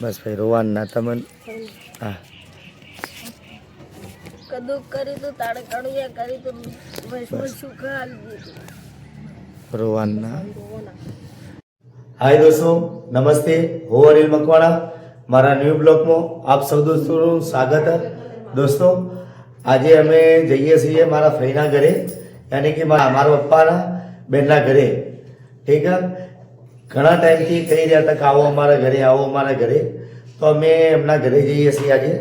બસ ભાઈ રોવાન ના તમને હા કદું કરી તો તાળે કડુયા કરી તો વૈષ્ણવ સુખ આલી રોવાન ના હાય દોસ્તો નમસ્તે હું અનિલ મકવાણા મારા ન્યૂ બ્લોગમાં આપ સૌ દોસ્તોનું સ્વાગત છે દોસ્તો આજે અમે જઈએ છીએ મારા ફઈના ઘરે યાની કે મારા પપ્પાના બેનના ઘરે ઠીક છે ઘણા ટાઈમથી કહી રહ્યા હતા કે આવો અમારા ઘરે આવો અમારા ઘરે તો અમે એમના ઘરે જઈએ છીએ આજે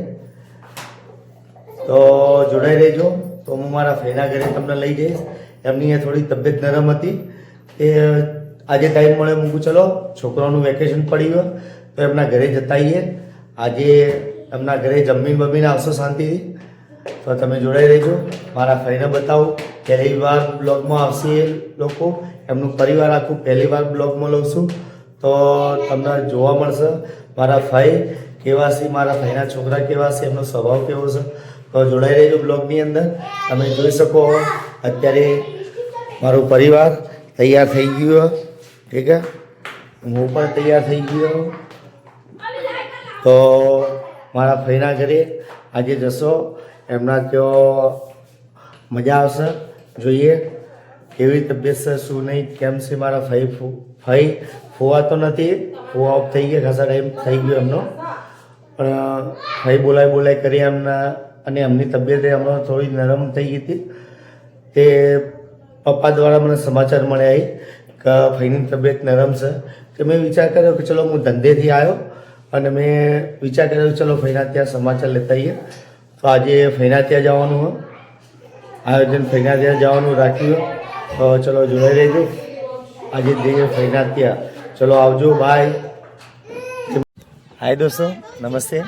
તો જોડાઈ રહેજો તો હું મારા ફઈના ઘરે તમને લઈ જઈશ એમની થોડી તબિયત નરમ હતી એ આજે ટાઈમ મળે મૂકું ચલો છોકરાનું વેકેશન પડી ગયું તો એમના ઘરે જતા આવીએ આજે એમના ઘરે જમીન બમીને આવશો શાંતિથી તો તમે જોડાઈ રહેજો મારા ફઈને બતાવું પહેલી વાર બ્લોગમાં આવશે એ લોકો એમનું પરિવાર આખું પહેલી વાર બ્લોગમાં લઉં છું તો તમને જોવા મળશે મારા ફઈ કેવા છે મારા ફઈના છોકરા કેવા છે એમનો સ્વભાવ કેવો છે તો જોડાઈ રહેજો બ્લોગની અંદર તમે જોઈ શકો અત્યારે મારું પરિવાર તૈયાર થઈ ગયું ઠીક છે હું પણ તૈયાર થઈ ગયો તો મારા ફઈના ઘરે આજે જશો એમના ત્યાં મજા આવશે જોઈએ કેવી તબિયત છે શું નહીં કેમ છે મારા ફઈ ફોવા તો નથી ફોવા ઓફ થઈ ગયા ખાસા ટાઈમ થઈ ગયો એમનો પણ ફઈ બોલાય કરી એમના અને એમની તબિયત હમણાં થોડી નરમ થઈ ગઈ હતી તે પપ્પા દ્વારા મને સમાચાર મળ્યા કે ફઈની તબિયત નરમ છે તો મેં વિચાર કર્યો કે ચલો હું ધંધેથી આવ્યો અને મેં વિચાર કર્યો કે ચલો ફઈના ત્યાં સમાચાર લેતા આવીએ તો આજે ફઈના ત્યાં જવાનું હોય આયોજન ફઈના ત્યાં જવાનું રાખ્યું તો ચલો જોડાઈ રહેજો આજે જઈએ ફઈના ત્યાં ચલો આવજો બાય હાય દોસ્તો નમસ્તે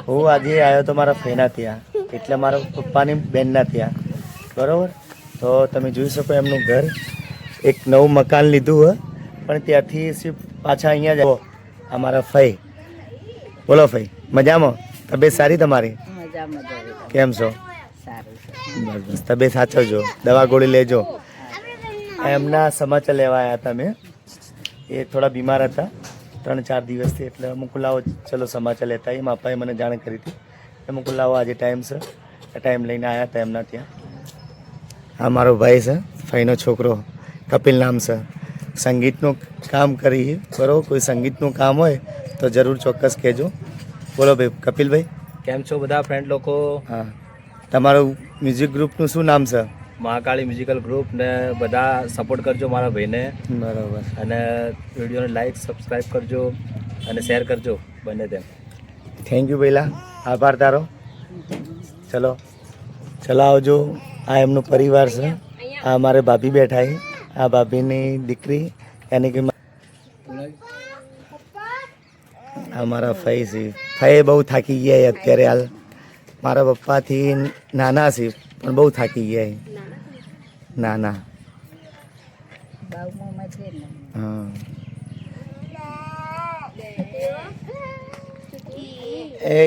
હું આજે આવ્યો તો મારા ફઈના ત્યાં એટલે મારા પપ્પાની બેનના ત્યાં બરાબર તો તમે જોઈ શકો એમનું ઘર એક નવું મકાન લીધું હોય પણ ત્યાંથી સિર્ફ પાછા અહીંયા જ અમારા ફઈ બોલો ફઈ મજામાં તબિયત સારી તમારી કેમ છો બસ બસ તબિયત સાચવજો દવા ગોળી લેજો એમના સમાચાર લેવા આવ્યા હતા મેં એ થોડા બીમાર હતા 3-4 દિવસથી એટલે અમુક લાવો ચલો સમાચાર લેતા એ માપાએ મને જાણ કરી હતી અમુક લાવો આજે ટાઈમ છે એ ટાઈમ લઈને આવ્યા હતા એમના ત્યાં આ મારો ભાઈ છે ફઈનો છોકરો કપિલ નામ છે સંગીતનું કામ કરી બરાબર કોઈ સંગીતનું કામ હોય તો જરૂર ચોક્કસ કહેજો બોલો ભાઈ કપિલભાઈ કેમ છો બધા ફ્રેન્ડ લોકો હા તમારું મ્યુઝિક ગ્રુપનું શું નામ છે મહાકાળી મ્યુઝિકલ ગ્રુપ ને બધા સપોર્ટ કરજો મારા ભાઈને બરાબર અને વિડીયોને લાઈક સબસ્ક્રાઈબ કરજો અને શેર કરજો બંને તેમ થેન્ક યુ પહેલાં આભાર તારો ચલો ચલો આવજો આ એમનો પરિવાર છે આ મારે ભાભી બેઠા છે આ ભાભીની દીકરી યાની કે આ મારા ફઈ છે ફઈ બહુ થાકી ગયા છે અત્યારે હાલ મારા પપ્પાથી નાના છે પણ બહુ થાકી ગયા છે નાના હા એ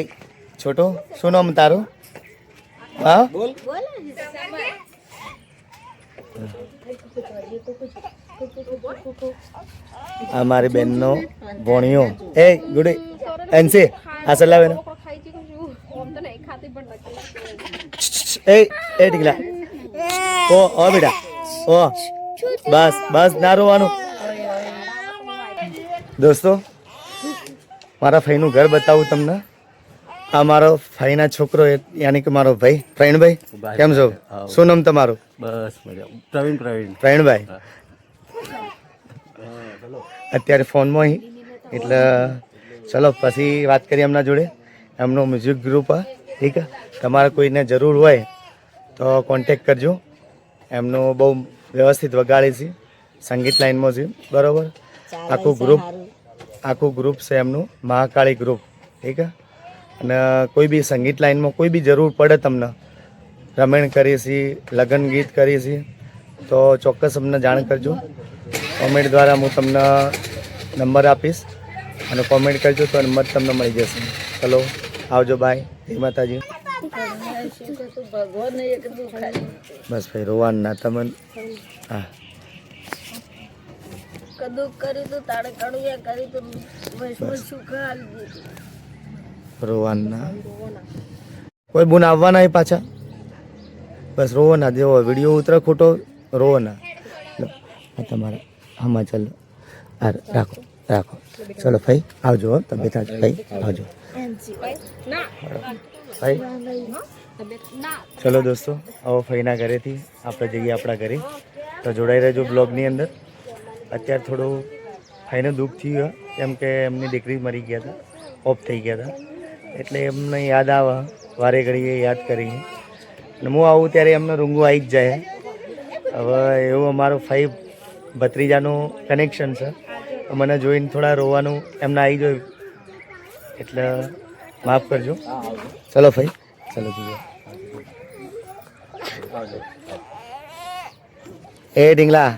છોટો શું નામ તારું હા આ મારી બેનનો ભોણિયો એ ગુડ એનસી આ સલાવે ને એ ટીકલા ઓ બેટા ઓ બસ બસ ના રોવાનું દોસ્તો મારા ફઈનું ઘર બતાવું તમને આ મારો ફઈના છોકરો યાની કે મારો ભાઈ પ્રવીણભાઈ કેમ છો શું નામ તમારું બસ મજા પ્રવીણભાઈ અત્યારે ફોનમાં એટલે ચલો પછી વાત કરીએ એમના જોડે એમનો મ્યુઝિક ગ્રુપ ઠીક છે તમારે કોઈને જરૂર હોય તો કોન્ટેક કરજો એમનું બહુ વ્યવસ્થિત વગાડે છે સંગીત લાઈનમાં છે બરાબર આખું ગ્રુપ છે એમનું મહાકાળી ગ્રુપ ઠીક છે અને કોઈ બી સંગીત લાઈનમાં કોઈ બી જરૂર પડે તમને રમણ કરીએ છીએ લગ્ન ગીત કરીએ છીએ તો ચોક્કસ અમને જાણ કરજો કોમેન્ટ દ્વારા હું તમને નંબર આપીશ અને કોમેન્ટ કરજો તો નંબર તમને મળી જશે ચલો આવજો બાય જય માતાજી બસ ભાઈ રોવાનું ના તમને હા કદું કર્યું તું તાણે કણુયા કર્યું તું વૈષ્ણવ સુખ આલી દીધું રોવાના કોઈ બુન આવવાના એ પાછા બસ રોવાના જેવો વિડીયો ઉતરે ખોટો રોવાના લો આ તમારા આમાં ચાલો આ રાખો રાખો ચલો ભાઈ આવજો હો, તબિયત સાચી ભાઈ આવજો ભાઈ ચલો દોસ્તો આવો ફઈના ઘરેથી આપણે જઈએ આપણા ઘરે તો જોડાઈ રહેજો બ્લોગની અંદર અત્યારે થોડું ફઈને દુઃખ થયું કેમ કે એમની દીકરી મરી ગયા હતા ઓફ થઈ ગયા હતા એટલે એમને યાદ આવે વારે ઘડીએ યાદ કરીએ અને હું આવું ત્યારે એમને રૂંગું આવી જ જાય હવે એવું અમારું ફાઈ ભત્રીજાનું કનેક્શન છે મને જોઈને થોડા રોવાનું એમને આવી જોયું એટલે માફ કરજો ચલો ભાઈ ચલો જઈએ એ ઢીંગલા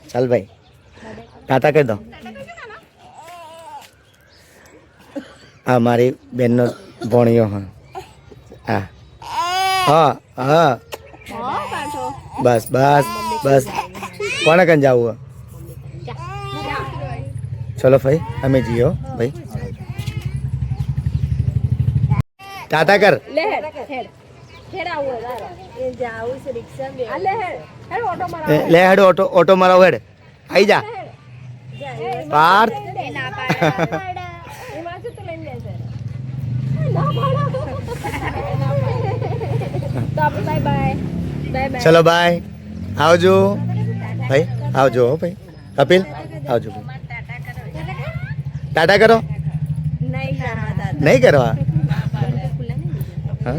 ચાલ ભાઈ ટાટા કરી દો આ મારી બેનનો ભોણિયો હા હા હા હા બસ બસ બસ કોને કન જવું ચલો ભાઈ અમે જઈએ હો ભાઈ ટાટા કર લે હેડ ઓટો મારો હેડ આઈ જા પાર્થ ચલો બાય આવજો ભાઈ આવજો હો ભાઈ કપિલ આવજો ટાટા કરો નહીં કરવા હા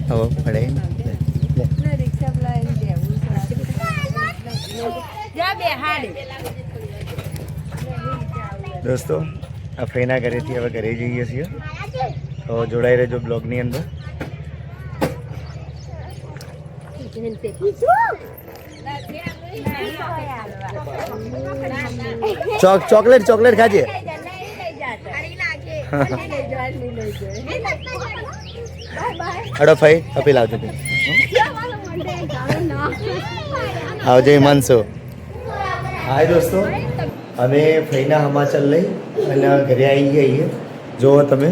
હવે પડે દોસ્તો આ ફઈના ઘરેથી હવે ઘરે જઈએ છીએ તો જોડાઈ રહેજો બ્લોગની અંદર ચોકલેટ ચોકલેટ ખાજે હડો ફઈ કપિલ આવજો આવજો હિમાંશુ હાય દોસ્તો અમે ફઈના હમાચલ લઈ અને ઘરે આવી ગયા જુઓ તમે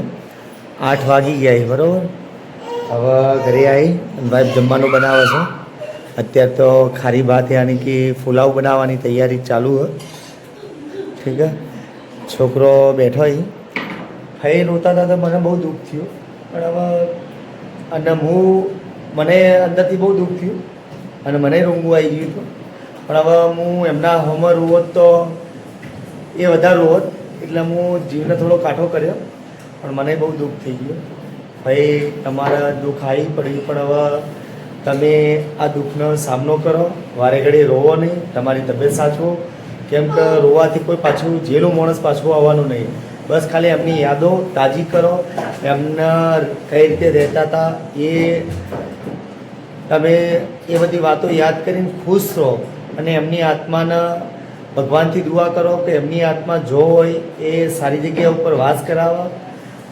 8 વાગી ગયા બરાબર હવે ઘરે આવી ભાઈ જમવાનું બનાવે છે અત્યારે તો ખારી ભાત યાની કે પુલાવ બનાવવાની તૈયારી ચાલુ છે ઠીક છે છોકરો બેઠો અહીં ફઈ રોતા હતા તો મને બહુ દુઃખ થયું પણ હવે અને મને અંદરથી બહુ દુઃખ થયું અને મને રૂંગું આવી ગયું હતું પણ હવે હું એમના હોમર રોત તો એ વધારે રોત એટલે હું જીવને થોડો કાઠો કર્યો પણ મને બહુ દુઃખ થઈ ગયું ભાઈ તમારા દુઃખ આવી પડ્યું પણ હવે તમે આ દુઃખનો સામનો કરો વારે ઘડી રોવો નહીં તમારી તબિયત સાચવો કેમ કે રોવાથી કોઈ પાછું જેનું માણસ પાછું આવવાનું નહીં બસ ખાલી એમની યાદો તાજી કરો એમના કઈ રીતે રહેતા હતા એ તમે એ બધી વાતો યાદ કરીને ખુશ રહો અને એમની આત્માને ભગવાનથી દુઆ કરો કે એમની આત્મા જો હોય એ સારી જગ્યા ઉપર વાસ કરાવે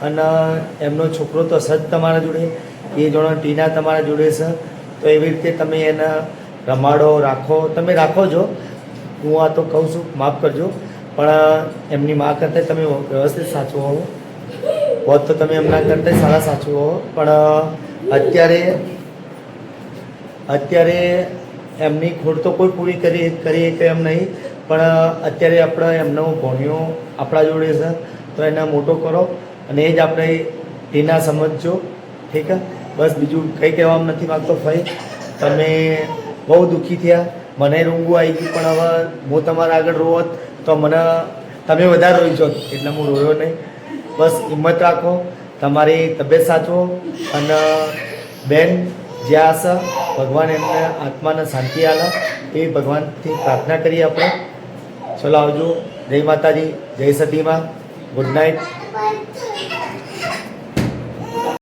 અને એમનો છોકરો તો સજ તમારા જોડે એ જોડે ટીના તમારા જોડે છે તો એવી રીતે તમે એને રમાડો રાખો તમે રાખો છો હું આ તો કહું છું માફ કરજો પણ એમની મા કરતાં તમે વ્યવસ્થિત સાચવો હોત તો તમે એમના કરતાં સારા સાચવો પણ અત્યારે એમની ખોટ તો કોઈ પૂરી કરી કે એમ નહીં પણ અત્યારે આપણે એમનો ભણ્યો આપણા જોડે છે તો એને મોટો કરો અને એ જ આપણે ટીના સમજજો ઠીક છે બસ બીજું કંઈ કહેવામાં નથી માગતો ભાઈ તમે બહુ દુઃખી થયા મને રૂંગું આવી ગયું પણ હવે હું તમારા આગળ રોવત તો મને તમે વધારે રોઈ છો એટલે હું રોયો નહીં બસ હિંમત રાખો તમારી તબિયત સાચવો અને બેન જ્યાં હશે ભગવાન એમને આત્માને શાંતિ આલે એવી ભગવાનથી પ્રાર્થના કરીએ આપણે ચલો આવજો જય માતાજી જય સતીમાં ગુડ નાઇટ